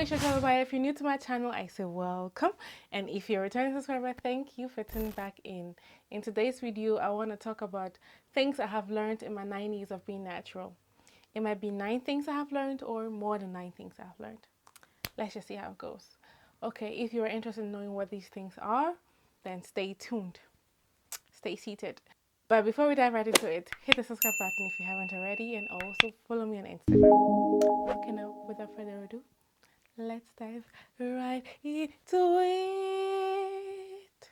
it's your girl Obaa. If you're new to my channel, I say welcome, and if you're a returning subscriber, thank you for tuning back in. In today's video, I want to talk about things I have learned in my 9 years of being natural. It might be 9 things I have learned or more than 9 things I have learned. Let's just see how it goes. Okay, if you're interested in knowing what these things are, then stay tuned. Stay seated. But before we dive right into it, hit the subscribe button if you haven't already, and also follow me on Instagram. Okay, now without further ado, let's dive right into it.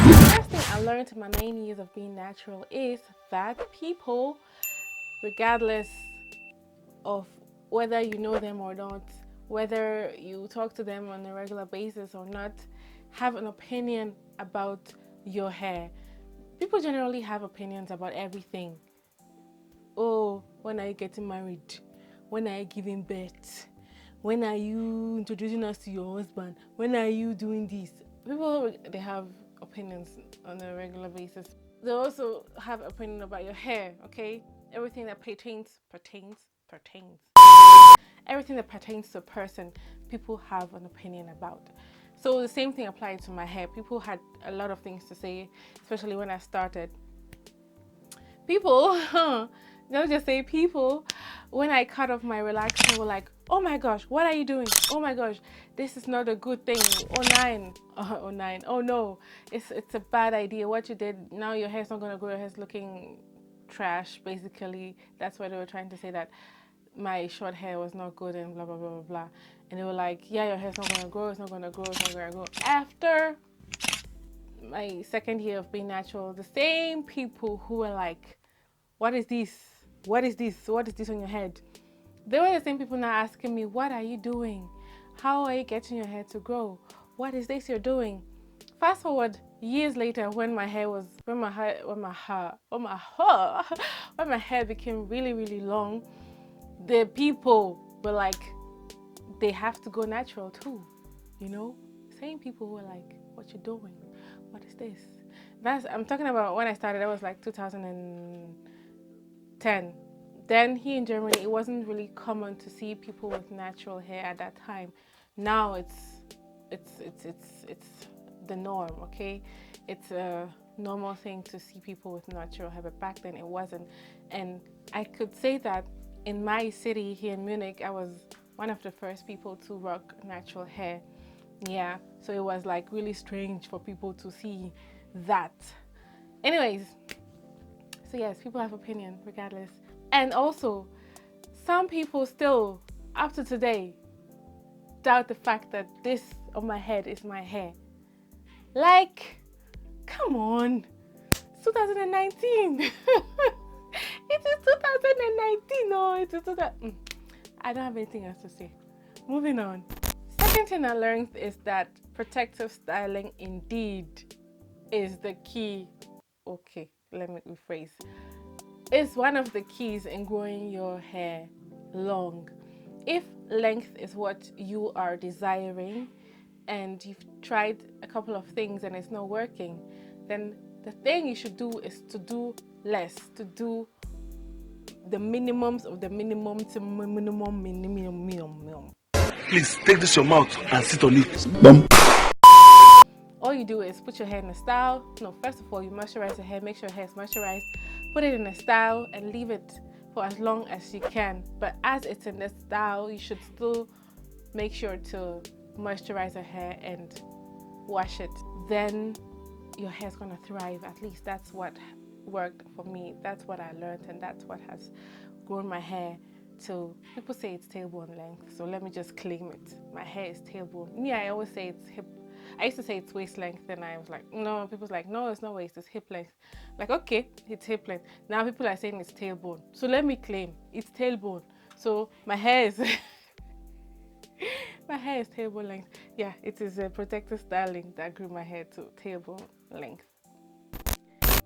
The first thing I learned in my 9 years of being natural is that people, regardless of whether you know them or not, whether you talk to them on a regular basis or not, have an opinion about your hair. People generally have opinions about everything. Oh, when are you getting married? When are you giving birth? When are you introducing us to your husband? When are you doing this? People, they have opinions on a regular basis. They also have opinion about your hair, okay? Everything that pertains. Everything that pertains to a person, people have an opinion about. So the same thing applied to my hair. People had a lot of things to say, especially when I started. People, don't just say people. When I cut off my relaxer, they were like, oh my gosh, what are you doing? Oh my gosh, this is not a good thing. Oh no, it's a bad idea. What you did, now your hair's not gonna grow, your hair's looking trash, basically. That's why they were trying to say that my short hair was not good and blah blah blah blah blah. And they were like, yeah, your hair's not gonna grow, it's not gonna grow, it's not gonna grow. After my second year of being natural, the same people who were like, what is this? What is this? What is this on your head? They were the same people now asking me, what are you doing? How are you getting your hair to grow? What is this you're doing? Fast forward years later, when my hair became really, really long, the people were like, they have to go natural too, you know? Same people were like, what you doing? What is this? I'm talking about when I started. That was like 2010. Then here in Germany, it wasn't really common to see people with natural hair at that time. Now it's the norm, okay? It's a normal thing to see people with natural hair, but back then it wasn't. And I could say that in my city here in Munich, I was one of the first people to rock natural hair. Yeah, so it was like really strange for people to see that. Anyways, so yes, people have opinion regardless. And also, some people still, up to today, doubt the fact that this on my head is my hair. Like, come on, it's 2019. It is 2019. No, it is 2000. I don't have anything else to say. Moving on. Second thing I learned is that protective styling indeed is the key. Okay, let me rephrase. It's one of the keys in growing your hair long. If length is what you are desiring and you've tried a couple of things and it's not working, then the thing you should do is to do less, to do the minimums of the minimum to minimum. Please take this your mouth and sit on it. All you do is put your hair in a style. No, first of all, you moisturize your hair, make sure your hair is moisturized, put it in a style and leave it for as long as you can. But as it's in the style, you should still make sure to moisturize your hair and wash it. Then your hair's gonna thrive. At least that's what worked for me. That's what I learned, and that's what has grown my hair to, people say it's tailbone length, so let me just claim it. My hair is tailbone. Me, I always say it's hip. I used to say it's waist length, and I was like, no. People's like, no, it's not waist, it's hip length. Like, okay, it's hip length. Now people are saying it's tailbone, so let me claim it's tailbone. So my hair is my hair is tailbone length. Yeah, it is a protective styling that grew my hair to tailbone length.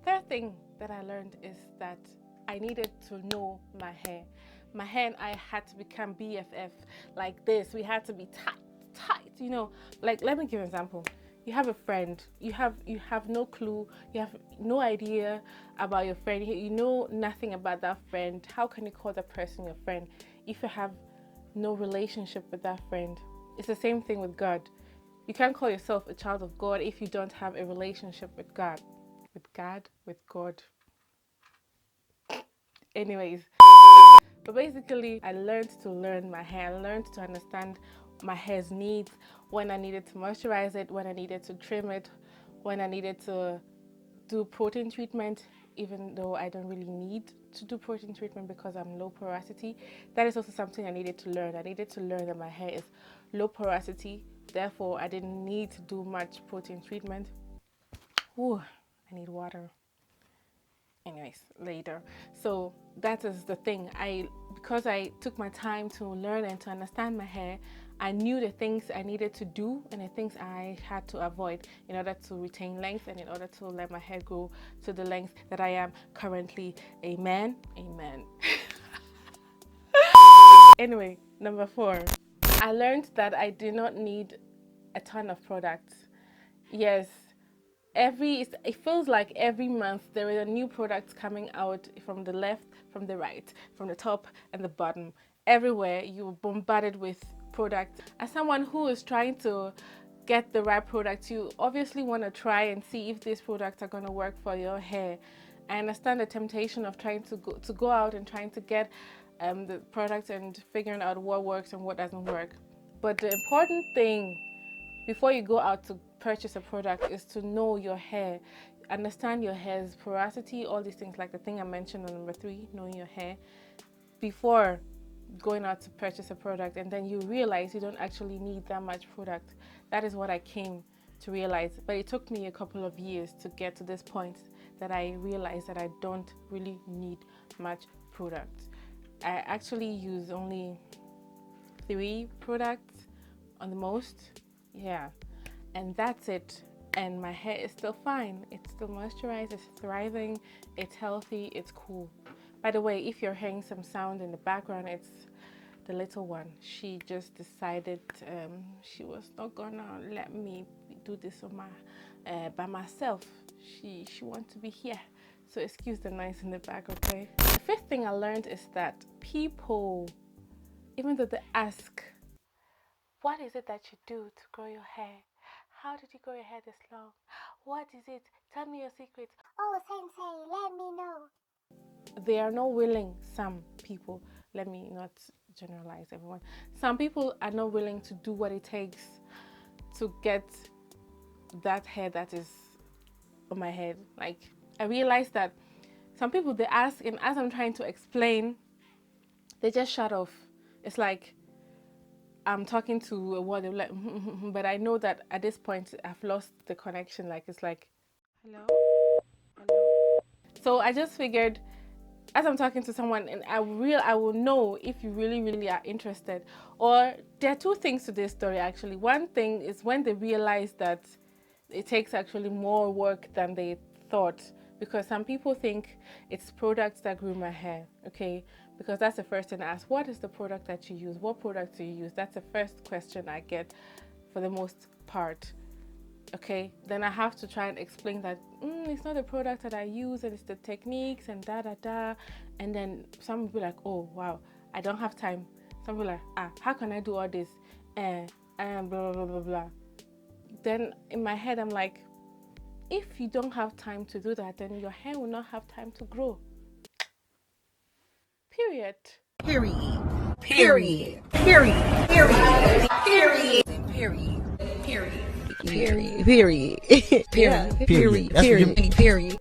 Third thing that I learned is that I needed to know my hair. My hair and I had to become BFF like this. We had to be tight, you know. Like, let me give an example. You have a friend. You have no clue. You have no idea about your friend. You know nothing about that friend. How can you call that person your friend if you have no relationship with that friend? It's the same thing with God. You can't call yourself a child of God if you don't have a relationship with God. With God. Anyways, but basically, I learned to learn my hair. I learned to understand my hair's needs, when I needed to moisturize it, when I needed to trim it, when I needed to do protein treatment, even though I don't really need to do protein treatment because I'm low porosity. That is also something I needed to learn. I needed to learn that my hair is low porosity, therefore I didn't need to do much protein treatment. Ooh, I need water. Anyways, later. So that is the thing. Because I took my time to learn and to understand my hair, I knew the things I needed to do and the things I had to avoid in order to retain length and in order to let my hair grow to the length that I am currently. Amen. Amen. Anyway, number 4. I learned that I do not need a ton of products. Yes, it feels like every month there is a new product coming out, from the left, from the right, from the top and the bottom. Everywhere you're bombarded with products. As someone who is trying to get the right product, you obviously want to try and see if these products are going to work for your hair. I understand the temptation of trying to go out and trying to get the products and figuring out what works and what doesn't work. But the important thing before you go out to purchase a product is to know your hair, understand your hair's porosity, all these things, like the thing I mentioned on number 3, knowing your hair, before going out to purchase a product. And then you realize you don't actually need that much product. That is what I came to realize, but it took me a couple of years to get to this point that I realized that I don't really need much product. I actually use only 3 products on the most. Yeah, and that's it. And my hair is still fine. It's still moisturized, it's thriving, it's healthy, it's cool. By the way, if you're hearing some sound in the background, it's the little one. She just decided she was not gonna let me do this on by myself. She wants to be here. So excuse the noise in the back, okay? The 5th thing I learned is that people, even though they ask, what is it that you do to grow your hair? How did you grow your hair this long? What is it? Tell me your secrets. Oh, Sensei, let me know. They are not willing, some people, let me not generalize everyone. Some people are not willing to do what it takes to get that hair that is on my head. Like, I realized that some people, they ask, and as I'm trying to explain, they just shut off. It's like I'm talking to a wall, they're like, but I know that at this point I've lost the connection. Like, it's like, hello? Hello? So I just figured, as I'm talking to someone, and I will know if you really are interested. Or there are 2 things to this story actually. One thing is when they realize that it takes actually more work than they thought, because some people think it's products that grew my hair, okay? Because that's the first thing I ask. What is the product that you use? What product do you use? That's the first question I get for the most part. Okay, then I have to try and explain that it's not the product that I use, and it's the techniques and and then some will be like, oh wow, I don't have time. Some will be like, how can I do all this and blah blah blah blah. Then in my head I'm like, if you don't have time to do that, then your hair will not have time to grow. Period. Period. Period. Period. Period. Period. Period. Period. Period. Period. Period. Period. Period.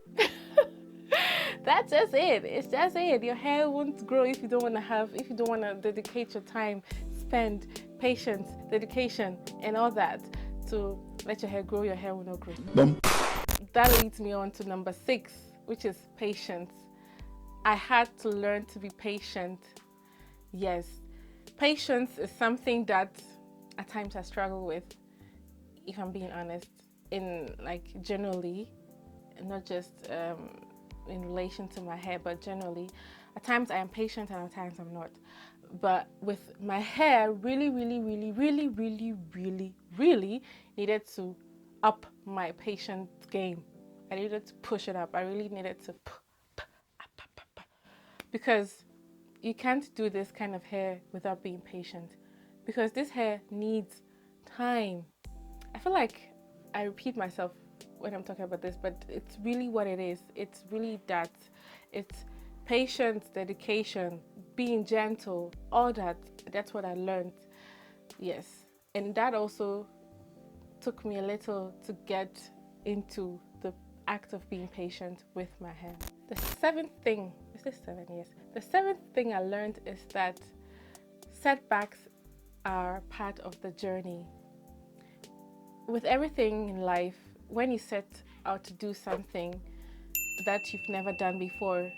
That's just it. It's just it. Your hair won't grow if you don't want to dedicate your time, spend patience, dedication, and all that to let your hair grow. Your hair will not grow. That leads me on to number 6, which is patience. I had to learn to be patient. Yes, patience is something that at times I struggle with, if I'm being honest, in like generally, not just in relation to my hair, but generally. At times I am patient and at times I'm not. But with my hair, really needed to up my patient game. I needed to push it up. I really needed to because you can't do this kind of hair without being patient, because this hair needs time. I feel like I repeat myself when I'm talking about this, but it's really what it is. It's really that. It's patience, dedication, being gentle, all that. That's what I learned. Yes. And that also took me a little to get into the act of being patient with my hair. The seventh thing, is this 7 years? The seventh thing I learned is that setbacks are part of the journey. With everything in life, when you set out to do something that you've never done before,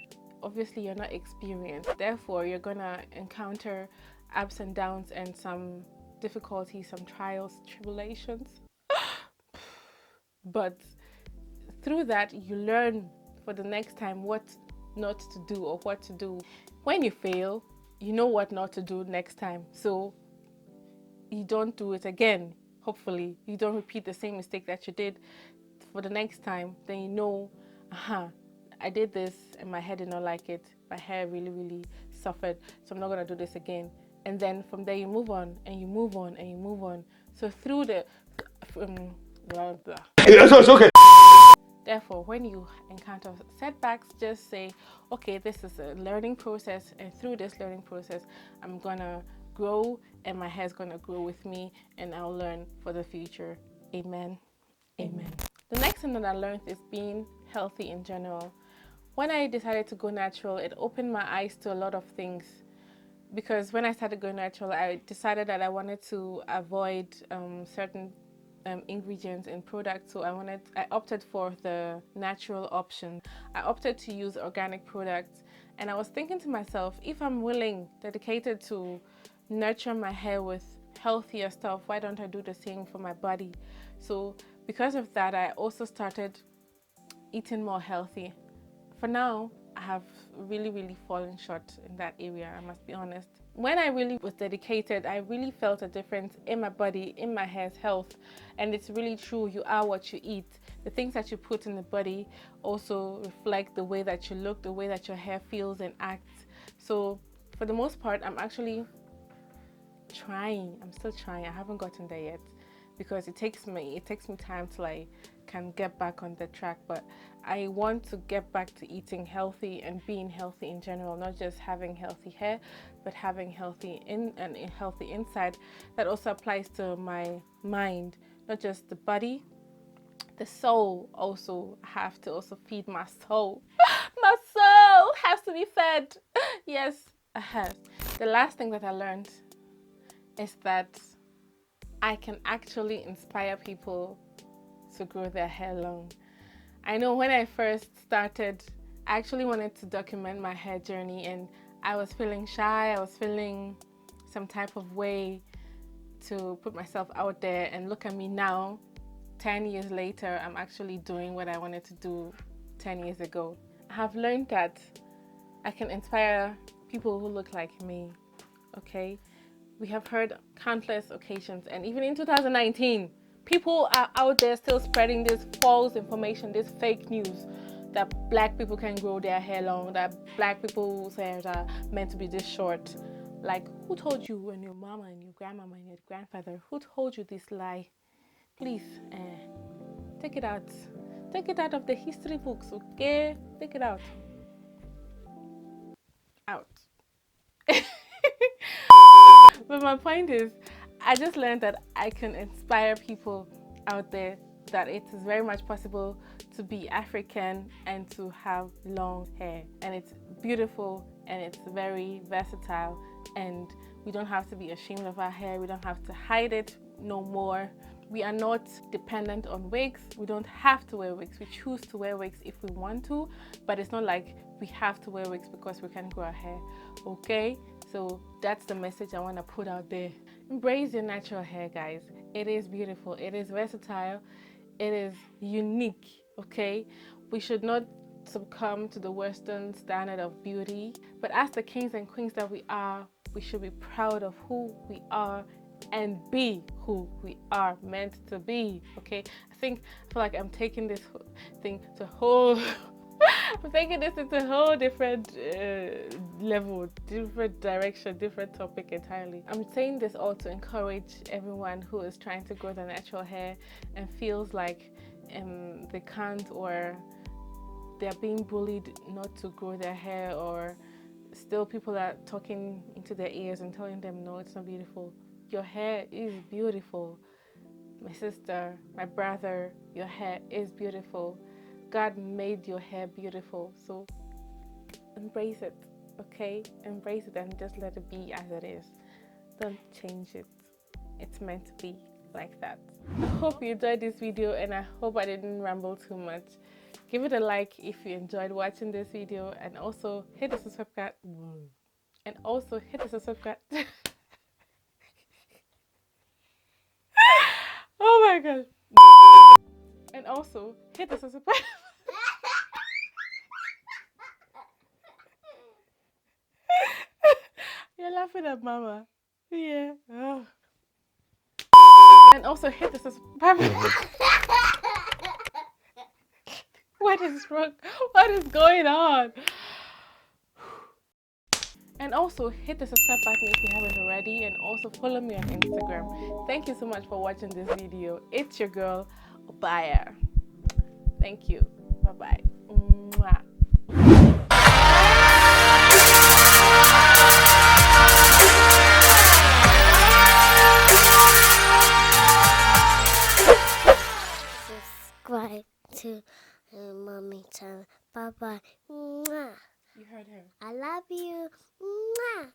obviously you're not experienced. Therefore, you're gonna encounter ups and downs and some difficulties, some trials, tribulations. But through that, you learn for the next time what not to do or what to do. When you fail, you know what not to do next time. So you don't do it again. Hopefully, you don't repeat the same mistake that you did for the next time. Then you know, I did this and my hair did not like it. My hair really, really suffered. So I'm not gonna do this again. And then from there you move on and you move on and you move on. So through the blah, blah. It's okay. Therefore, when you encounter setbacks, just say, okay, this is a learning process, and through this learning process, I'm gonna grow and my hair's gonna grow with me, and I'll learn for the future. Amen. Amen. The next thing that I learned is being healthy in general. When I decided to go natural, it opened my eyes to a lot of things. Because when I started going natural, I decided that I wanted to avoid certain ingredients in products. So I opted for the natural option. I opted to use organic products, and I was thinking to myself, if I'm willing, dedicated to nurture my hair with healthier stuff, why don't I do the same for my body? So because of that, I also started eating more healthy. For now, I have really, really fallen short in that area, I must be honest. When I really was dedicated, I really felt a difference in my body, in my hair's health. And it's really true, you are what you eat. The things that you put in the body also reflect the way that you look, the way that your hair feels and acts. So for the most part, I'm actually trying. I'm still trying. I haven't gotten there yet, because it takes me time till I can get back on the track. But I want to get back to eating healthy and being healthy in general, not just having healthy hair, but having healthy healthy inside. That also applies to my mind, not just the body, the soul also. I have to also feed my soul. My soul has to be fed. Yes, I have. The last thing that I learned is that I can actually inspire people to grow their hair long. I know when I first started, I actually wanted to document my hair journey, and I was feeling shy. I was feeling some type of way to put myself out there, and look at me now, 10 years later, I'm actually doing what I wanted to do 10 years ago. I have learned that I can inspire people who look like me, okay? We have heard countless occasions, and even in 2019, people are out there still spreading this false information, this fake news, that black people can grow their hair long, that black people's hairs are meant to be this short. Like, who told you, and your mama and your grandmama and your grandfather, who told you this lie? Please, take it out. Take it out of the history books, okay? Take it out. Out. But my point is, I just learned that I can inspire people out there that it is very much possible to be African and to have long hair. And it's beautiful and it's very versatile, and we don't have to be ashamed of our hair. We don't have to hide it no more. We are not dependent on wigs. We don't have to wear wigs. We choose to wear wigs if we want to, but it's not like we have to wear wigs because we can grow our hair, okay? So that's the message I want to put out there. Embrace your natural hair, guys. It is beautiful. It is versatile. It is unique, okay? We should not succumb to the Western standard of beauty, but as the kings and queens that we are, we should be proud of who we are and be who we are meant to be. Okay, I feel like I'm taking this thing to whole I'm taking this into a whole different level, different direction, different topic entirely. I'm saying this all to encourage everyone who is trying to grow their natural hair and feels like they can't, or they're being bullied not to grow their hair, or still people are talking into their ears and telling them, no, it's not beautiful. Your hair is beautiful. My sister, my brother, your hair is beautiful. God made your hair beautiful, so embrace it, okay? Embrace it and just let it be as it is. Don't change it. It's meant to be like that. I hope you enjoyed this video, and I hope I didn't ramble too much. Give it a like if you enjoyed watching this video, and also hit the subscribe button. And also hit the subscribe button. Oh my gosh. And also hit the subscribe button. You're laughing at mama. Yeah. Oh. And also hit the subscribe button. What is wrong? What is going on? And also hit the subscribe button if you haven't already, and also follow me on Instagram. Thank you so much for watching this video. It's your girl, Obaa Yaa. Thank you. Bye-bye. Mwah. Subscribe to Mommy channel. Bye bye. Mwah. You heard her. I love you. Mwah.